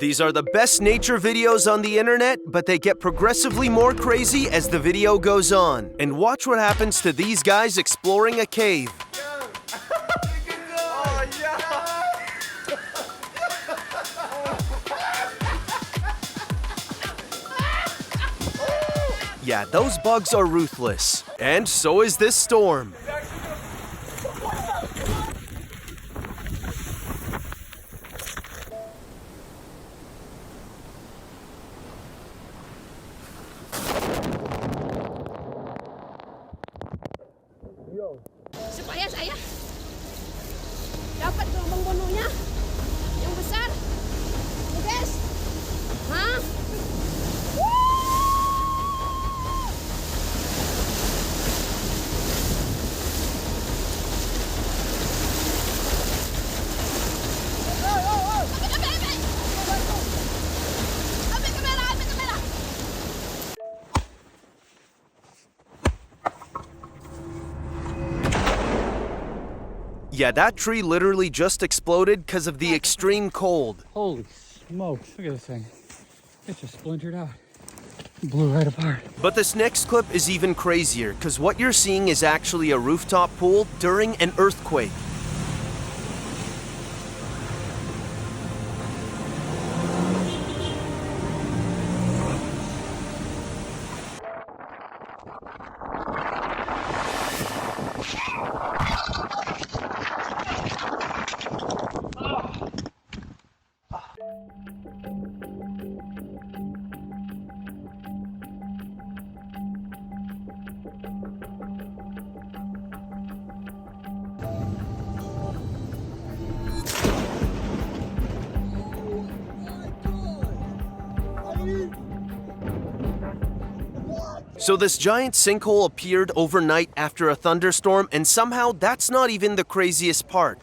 These are the best nature videos on the internet, but they get progressively more crazy as the video goes on. And watch what happens to these guys exploring a cave. Yeah, those bugs are ruthless. And so is this storm. Supaya saya dapat gelombang bononya yang besar. Guys. Hah? Yeah, that tree literally just exploded because of the extreme cold. Holy smokes, look at this thing. It just splintered out. It blew right apart. But this next clip is even crazier because what you're seeing is actually a rooftop pool during an earthquake. So this giant sinkhole appeared overnight after a thunderstorm, and somehow that's not even the craziest part.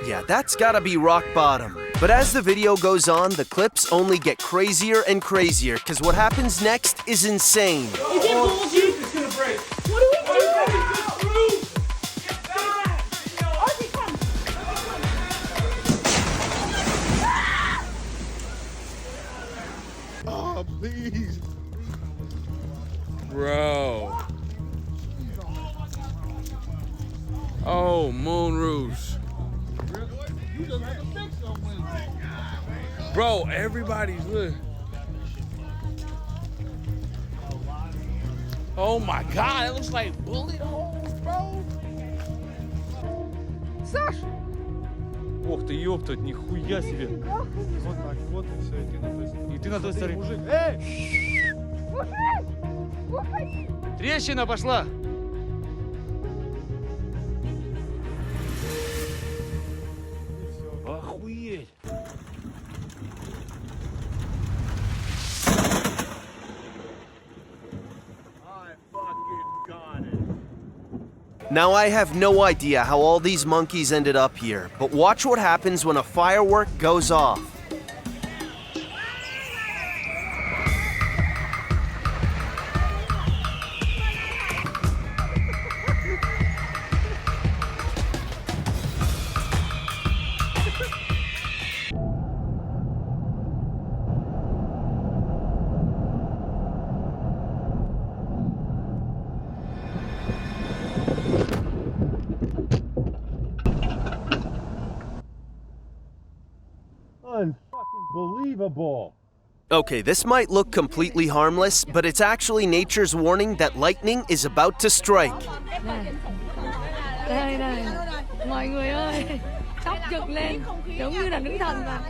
Yeah, that's gotta be rock bottom. But as the video goes on, the clips only get crazier and crazier, because what happens next is insane. Is it bullshit? It's gonna break. What are we doing? Get back! Archie, come! Oh, please. Bro. Oh, moon roofs. You just had to fix something. Bro, everybody's look. Oh my God, it looks like bullet holes, bro. Саш! Ох ты, ёптать, нихуя себе. Вот так, вот и все, иди на той стороне. И ты на той стороне. Мужик, эй! Трещина пошла. Охуеть. Now I have no idea how all these monkeys ended up here, but watch what happens when a firework goes off. Unbelievable. Okay, this might look completely harmless, but it's actually nature's warning that lightning is about to strike. Đây đây, mọi người ơi, tóc dựng lên, giống như là nữ thần mà.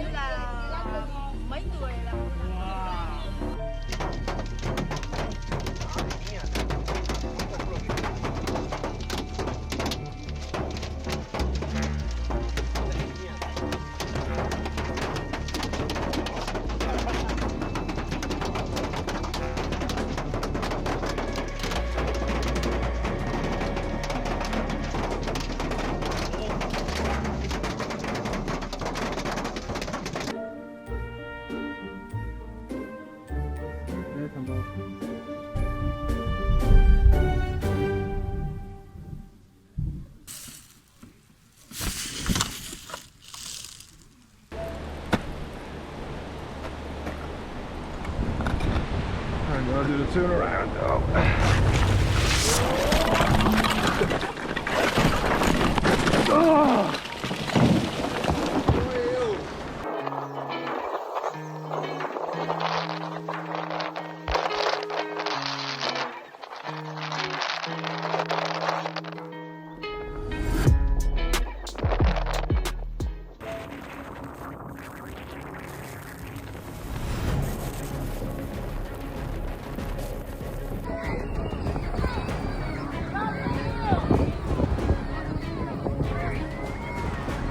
gotta do the turnaround though.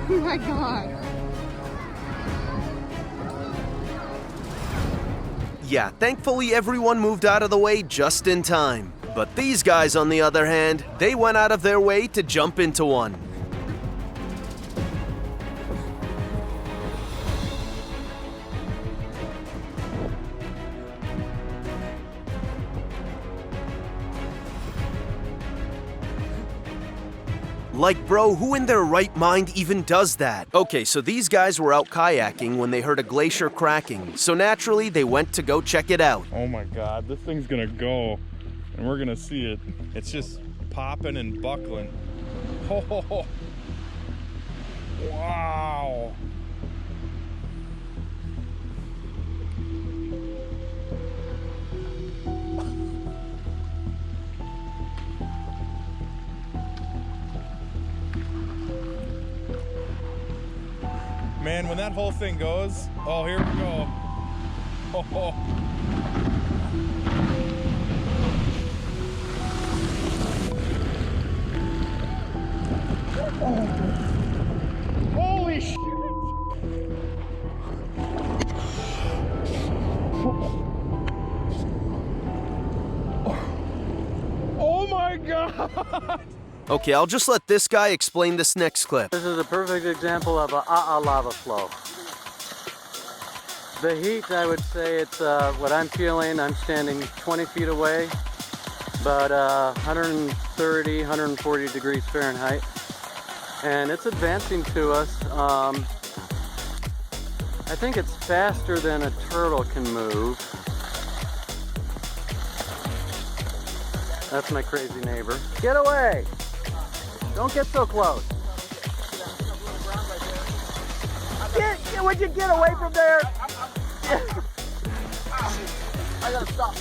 Oh my God. Yeah, thankfully everyone moved out of the way just in time. But these guys, on the other hand, they went out of their way to jump into one. Like, bro, who in their right mind even does that? Okay, so these guys were out kayaking when they heard a glacier cracking, so naturally they went to go check it out. Oh my God, this thing's gonna go, and we're gonna see it. It's just popping and buckling. Oh, wow. Man, when that whole thing goes, oh, here we go. Oh. Holy shit! Oh my God! Okay, I'll just let this guy explain this next clip. This is a perfect example of a lava flow. The heat, I would say it's what I'm feeling. I'm standing 20 feet away, but 130, 140 degrees Fahrenheit. And it's advancing to us. I think it's faster than a turtle can move. That's my crazy neighbor. Get away! Don't get so close. Would you get away from there? I gotta stop.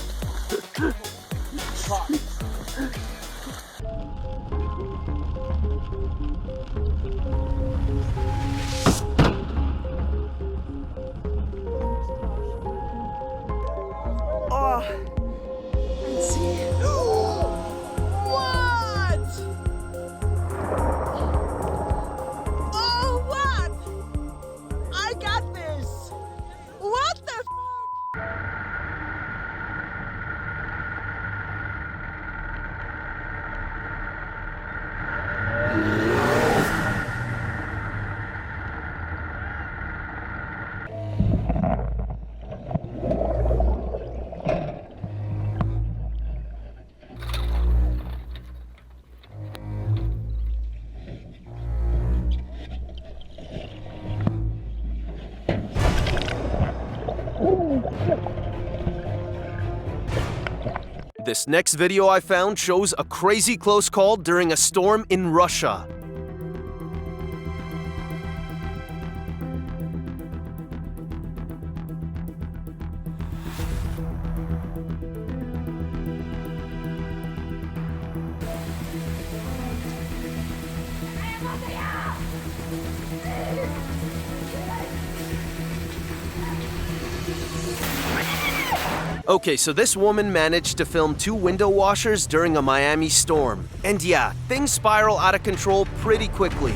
This next video I found shows a crazy close call during a storm in Russia. Okay, so this woman managed to film 2 window washers during a Miami storm. And yeah, things spiral out of control pretty quickly.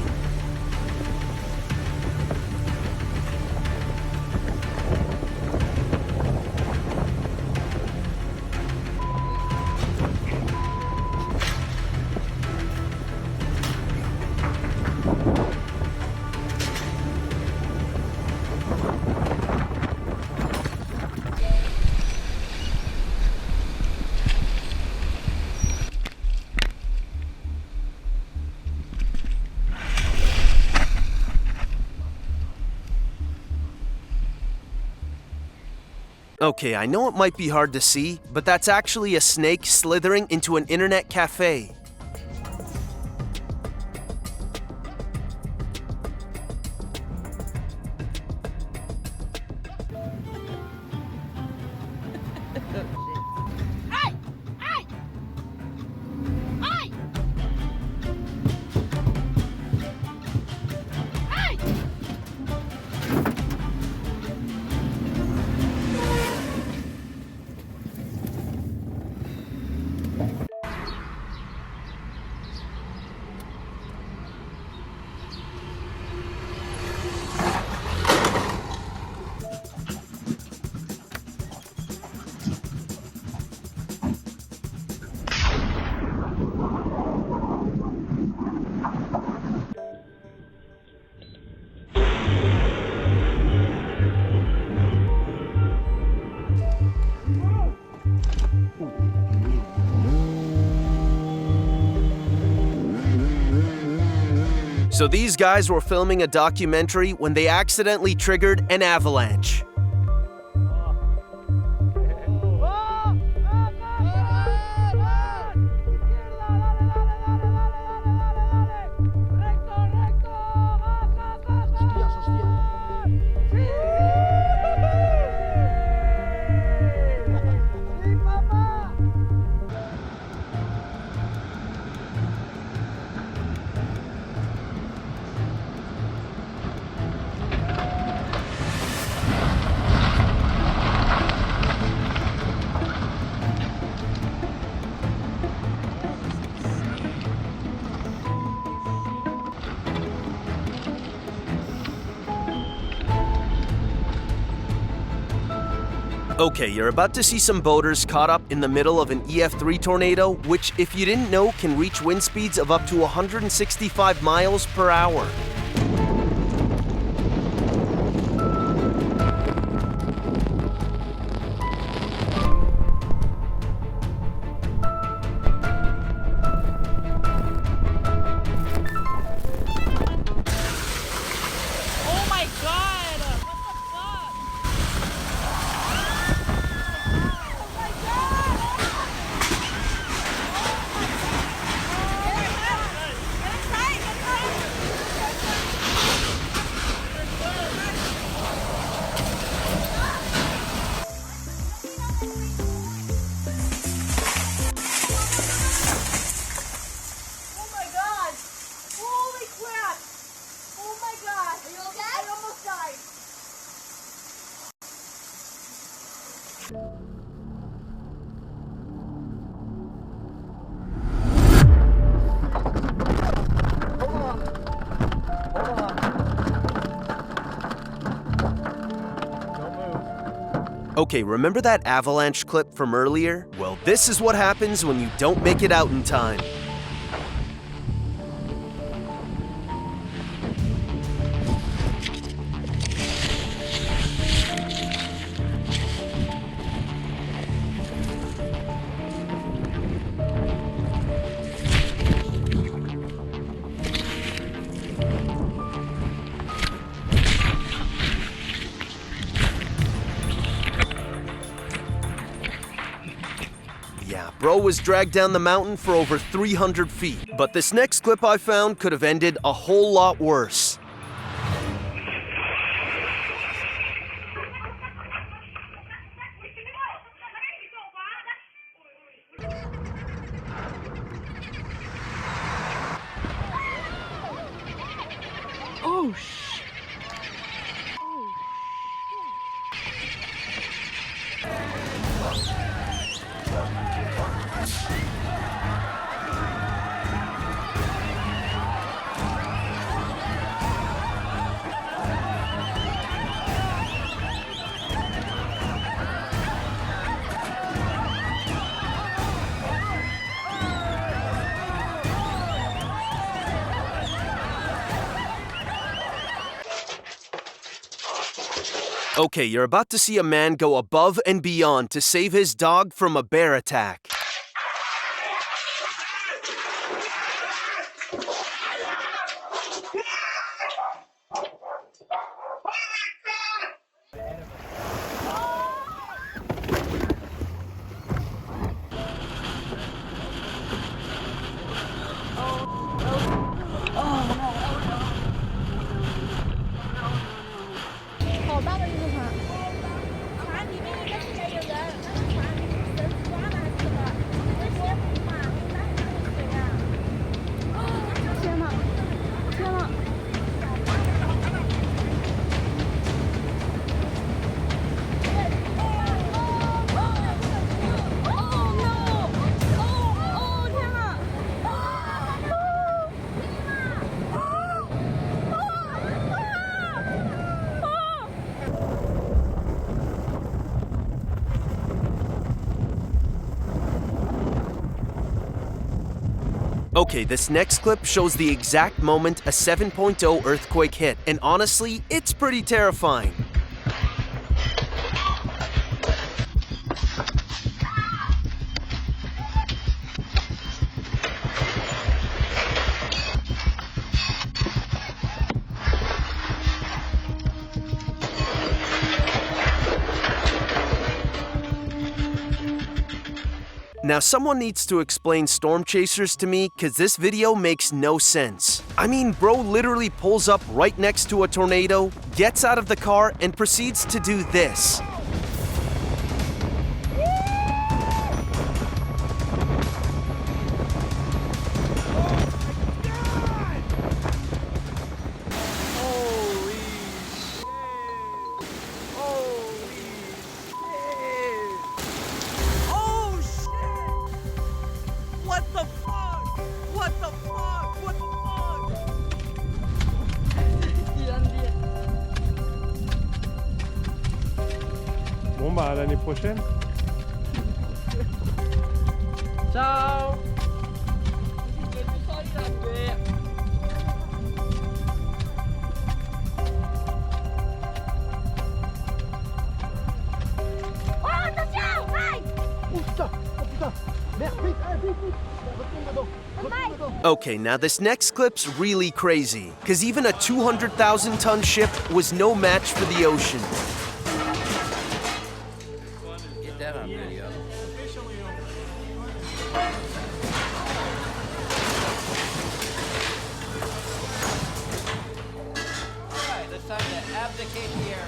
Okay, I know it might be hard to see, but that's actually a snake slithering into an internet cafe. So these guys were filming a documentary when they accidentally triggered an avalanche. Okay, you're about to see some boaters caught up in the middle of an EF3 tornado, which, if you didn't know, can reach wind speeds of up to 165 miles per hour. Oh my god! What the fuck? Oh my god! Holy crap! Oh my god! Are you okay? I almost died. Okay, remember that avalanche clip from earlier? Well, this is what happens when you don't make it out in time. Yeah, bro was dragged down the mountain for over 300 feet. But this next clip I found could have ended a whole lot worse. Oh, shit. Okay, you're about to see a man go above and beyond to save his dog from a bear attack. Okay, this next clip shows the exact moment a 7.0 earthquake hit, and honestly, it's pretty terrifying. Now someone needs to explain storm chasers to me, cause this video makes no sense. I mean, bro literally pulls up right next to a tornado, gets out of the car, and proceeds to do this. Bon bah à l'année prochaine. Ciao. Okay, now this next clip's really crazy, cause even a 200,000-ton ship was no match for the ocean. Get that on video. Alright, it's time to abdicate the area.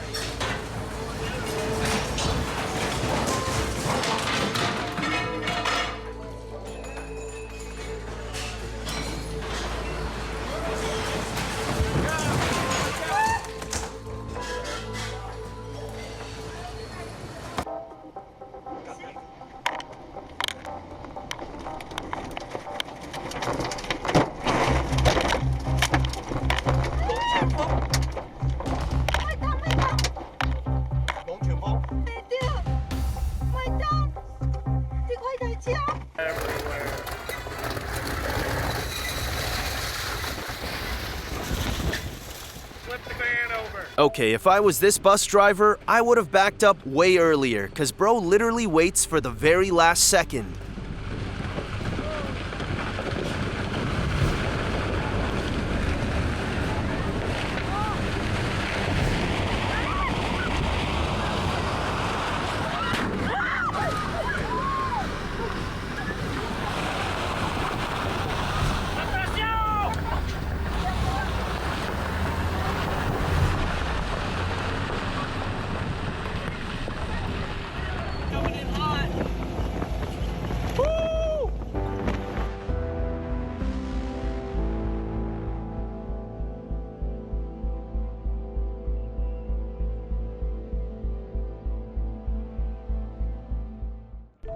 Okay, if I was this bus driver, I would have backed up way earlier, cause bro literally waits for the very last second.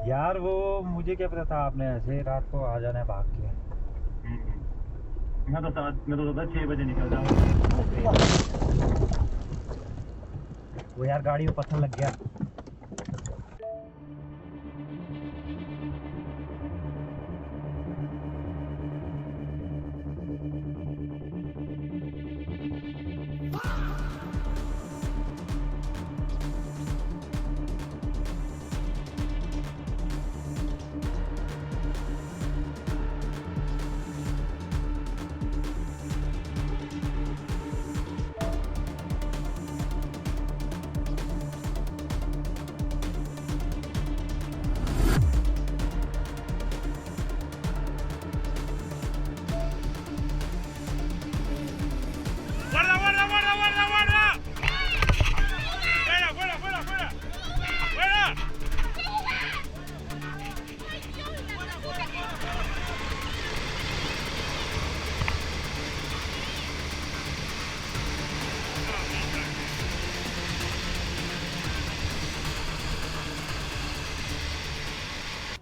यार वो मुझे क्या पता था आपने ऐसे रात को आ जाना है भाग के। मैं तो सोचा 6 बजे निकल जाऊँ। वो यार गाड़ी में पत्थर लग गया।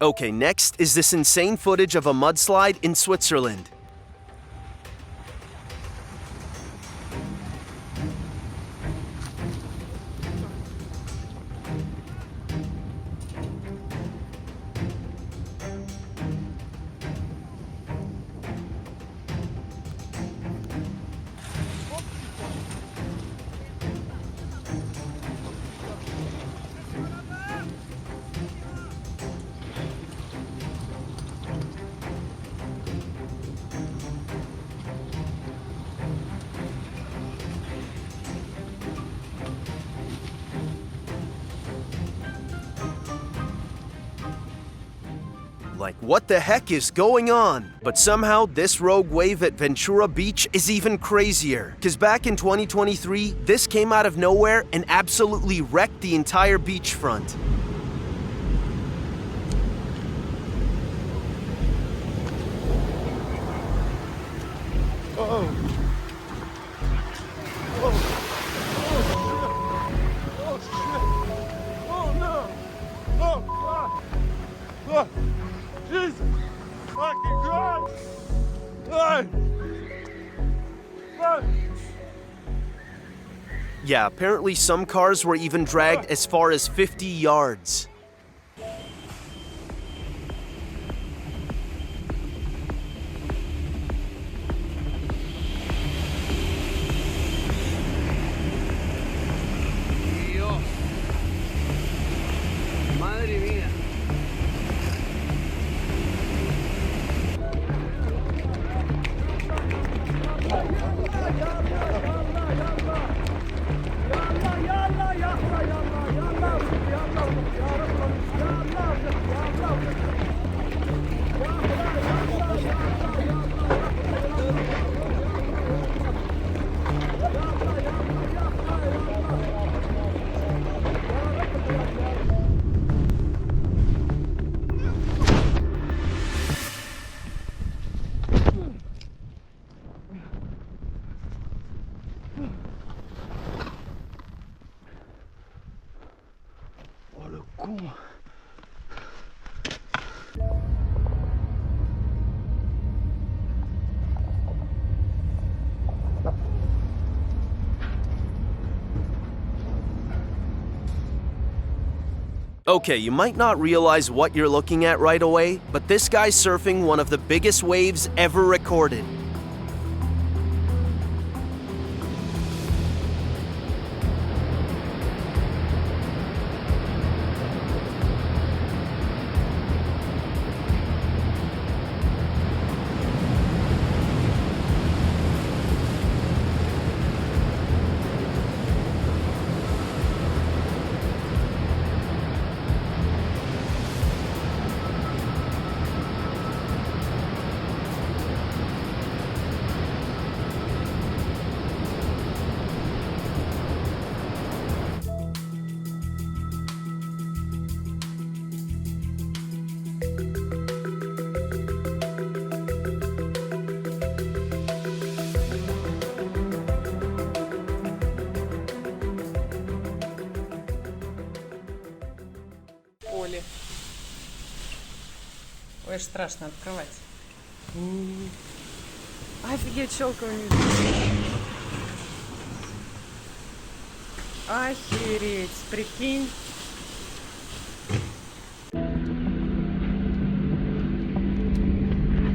Okay, next is this insane footage of a mudslide in Switzerland. Like, what the heck is going on? But somehow, this rogue wave at Ventura Beach is even crazier. Cause back in 2023, this came out of nowhere and absolutely wrecked the entire beachfront. Jesus fucking Christ! Yeah, apparently some cars were even dragged as far as 50 yards. Dios. Madre mía. Okay, you might not realize what you're looking at right away, but this guy's surfing one of the biggest waves ever recorded. Оли. Ой, аж страшно открывать. Офигеть, щелканье. Охереть, прикинь.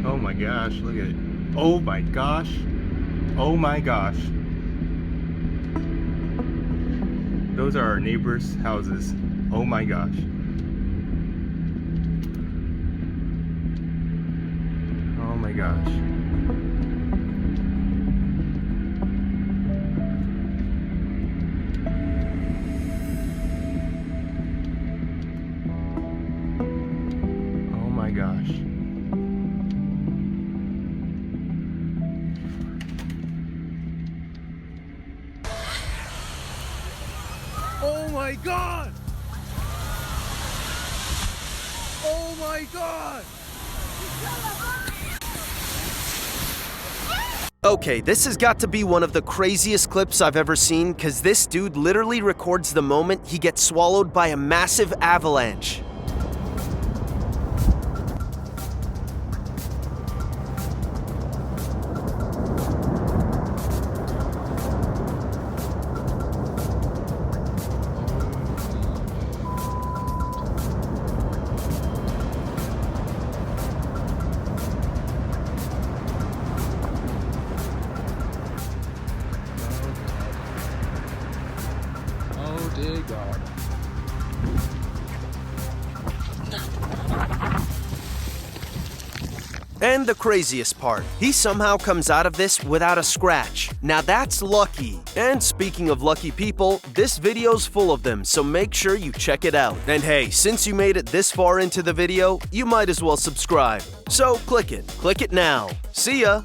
Oh my gosh, look at it. Oh my gosh. Oh my gosh. Those are our neighbors' houses. Oh my gosh. Oh my gosh. Oh my gosh. Oh my God! Oh my God! Okay, this has got to be one of the craziest clips I've ever seen, cause this dude literally records the moment he gets swallowed by a massive avalanche. Oh dear God. And the craziest part, he somehow comes out of this without a scratch. Now that's lucky. And speaking of lucky people, this video's full of them, so make sure you check it out. And hey, since you made it this far into the video, you might as well subscribe. So click it now. See ya!